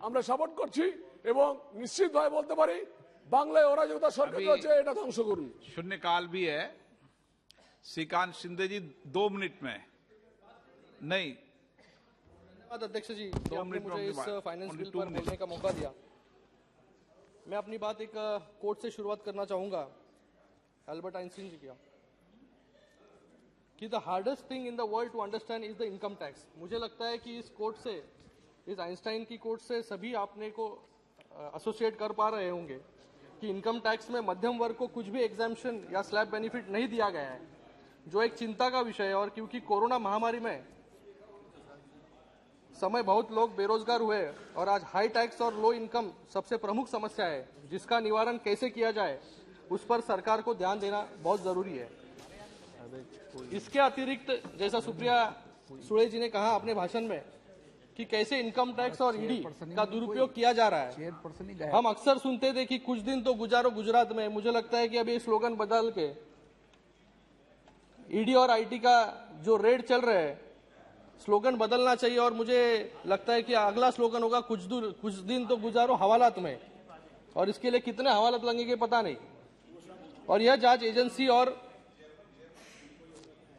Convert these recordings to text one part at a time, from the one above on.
আমরা সাপোর্ট করছি এবং নিশ্চিতভাবে বলতে পারি বাংলায় অরাজকতা সরকার চলছে, এটা ধ্বংস করুন। शून्यकाल भी है। श्रीकांत शिंदे जी 2 मिनट में नहीं। धन्यवाद अध्यक्ष जी, आपने मुझे इस फाइनेंस बिल पर बोलने का मौका दिया। मैं अपनी बात एक कोट से शुरुआत करना चाहूंगा, एल्बर्ट आइंस्टीन जी का, कि the hardest thing in the world to understand is the income tax. मुझे लगता है कि इस कोट से, इस आइंस्टाइन की कोट से सभी आपने को एसोसिएट कर पा रहे होंगे कि इनकम टैक्स में मध्यम वर्ग को कुछ भी एग्जाम्पशन या स्लैब बेनिफिट नहीं दिया गया है, जो एक चिंता का विषय है। और क्योंकि कोरोना महामारी में समय बहुत लोग बेरोजगार हुए और आज हाई टैक्स और लो इनकम सबसे प्रमुख समस्या है, जिसका निवारण कैसे किया जाए उस पर सरकार को ध्यान देना बहुत जरूरी है। इसके अतिरिक्त जैसा सुप्रिया सुळे जी ने कहा अपने भाषण में कि कैसे इनकम टैक्स और ईडी का दुरुपयोग किया जा रहा है। हम अक्सर सुनते थे कि कुछ दिन तो गुजारो गुजरात में। मुझे लगता है कि अब ये स्लोगन बदल के ईडी और आईटी का जो रेट चल रहे हैं, स्लोगन बदलना चाहिए। और मुझे लगता है कि अगला स्लोगन होगा कुछ दिन तो गुजारो हवालात में। और इसके लिए कितने हवालात लगेंगे पता नहीं। और यह जांच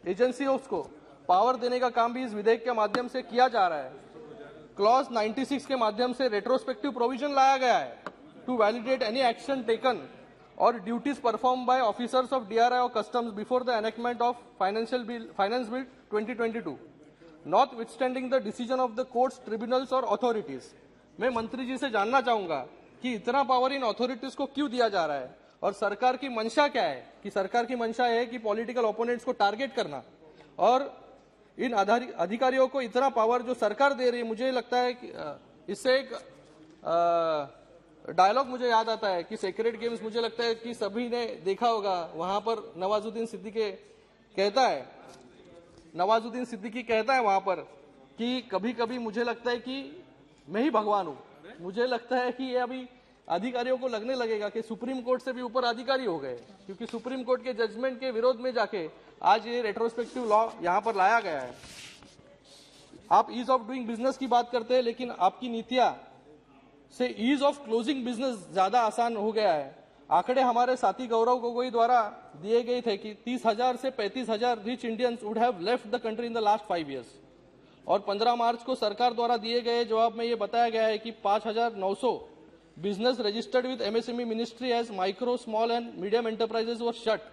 एजेंसियों को पावर देने का काम भी इस विधेयक के माध्यम से किया जा रहा है। क्लॉज 96 के माध्यम से रेट्रोस्पेक्टिव प्रोविजन लाया गया है to validate any action taken और duties perform by officers of DRI और customs before the enactment of finance bill 2022, notwithstanding the decision of the courts, tribunals और अथॉरिटीज। मैं मंत्री जी से जानना चाहूंगा कि इतना पावर इन अथॉरिटीज को क्यों दिया जा रहा है और सरकार की मंशा क्या है। कि सरकार की मंशा है कि पॉलिटिकल ओपोनेंट्स को टारगेट करना, और इन अधिकारियों को इतना पावर जो सरकार दे रही है, मुझे लगता है कि इससे एक डायलॉग मुझे याद आता है कि सेक्रेट गेम्स, मुझे लगता है कि सभी ने देखा होगा। वहां पर नवाजुद्दीन सिद्दीकी कहता है वहां पर कि कभी कभी मुझे लगता है कि मैं ही भगवान हूं। मुझे लगता है कि ये अभी अधिकारियों को लगने लगेगा कि सुप्रीम कोर्ट से भी ऊपर अधिकारी हो गए, क्योंकि सुप्रीम कोर्ट के जजमेंट के विरोध में जाके आज ये रेट्रोस्पेक्टिव लॉ यहां पर लाया गया है। आप ईज ऑफ डूइंग बिजनेस की बात करते हैं, लेकिन आपकी नीतियां से ईज ऑफ क्लोजिंग बिजनेस ज्यादा आसान हो गया है। आंकड़े हमारे साथी गौरव गोगोई द्वारा दिए गए थे कि 30,000 से 35,000 rich Indians would have left the country in the last 5 years। और 15 मार्च को सरकार द्वारा दिए गए जवाब में ये बताया गया है कि 5,900 business registered with MSME ministry as micro, small and medium enterprises were shut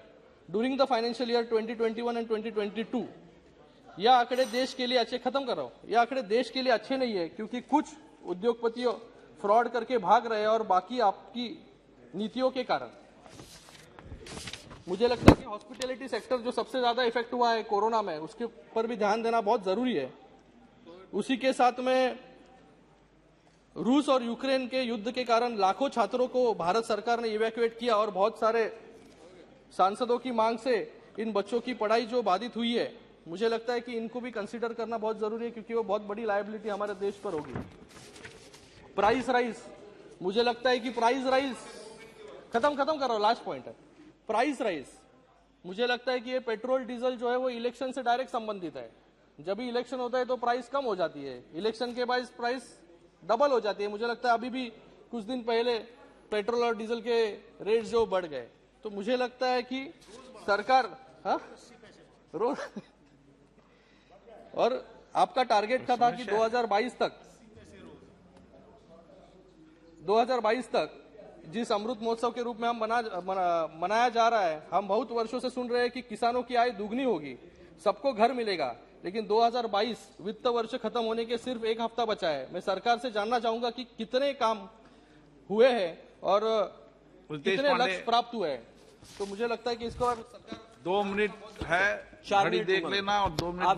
during the financial year 2021 and 2022। यह आंकड़े देश के लिए अच्छे, खत्म कर रहा हूं, यह आंकड़े देश के लिए अच्छे नहीं है, क्योंकि कुछ उद्योगपतियों फ्रॉड करके भाग रहे हैं और बाकी आपकी नीतियों के कारण। मुझे लगता है कि हॉस्पिटैलिटी सेक्टर जो सबसे ज्यादा इफेक्ट हुआ है कोरोना में, उसके पर भी ध्यान देना बहुत जरूरी है। उसी के साथ में रूस और यूक्रेन के युद्ध के कारण लाखों छात्रों को भारत सरकार ने इवैक्यूएट किया और बहुत सारे सांसदों की मांग से इन बच्चों की पढ़ाई जो बाधित हुई है, मुझे लगता है कि इनको भी कंसीडर करना बहुत जरूरी है, क्योंकि वो बहुत बड़ी लायबिलिटी हमारे देश पर होगी। प्राइस राइज, मुझे लगता है कि प्राइस राइज खत्म कर रहा हूं, लास्ट पॉइंट है प्राइस राइज। मुझे लगता है कि ये पेट्रोल डीजल जो है वो इलेक्शन से डायरेक्ट संबंधित है। जब भी इलेक्शन होता है तो प्राइस कम हो जाती है, इलेक्शन के बाद प्राइस डबल हो जाती है। मुझे लगता है अभी भी कुछ दिन पहले पेट्रोल और डीजल के रेट जो बढ़ गए, तो मुझे लगता है कि सरकार रोज और आपका टारगेट था कि 2022 तक जिस अमृत महोत्सव के रूप में हम मनाया जा रहा है, हम बहुत वर्षों से सुन रहे हैं कि किसानों की आय दुगनी होगी, सबको घर मिलेगा, लेकिन 2022 वित्त वर्ष खत्म होने के सिर्फ 1 हफ्ता बचा है। मैं सरकार से जानना चाहूंगा कि कितने काम हुए हैं और कितने लक्ष्य प्राप्त हुए हैं। तो मुझे लगता है कि इसको सरकार 2 मिनट है, 4 मिनट देख लेना और 2 मिनट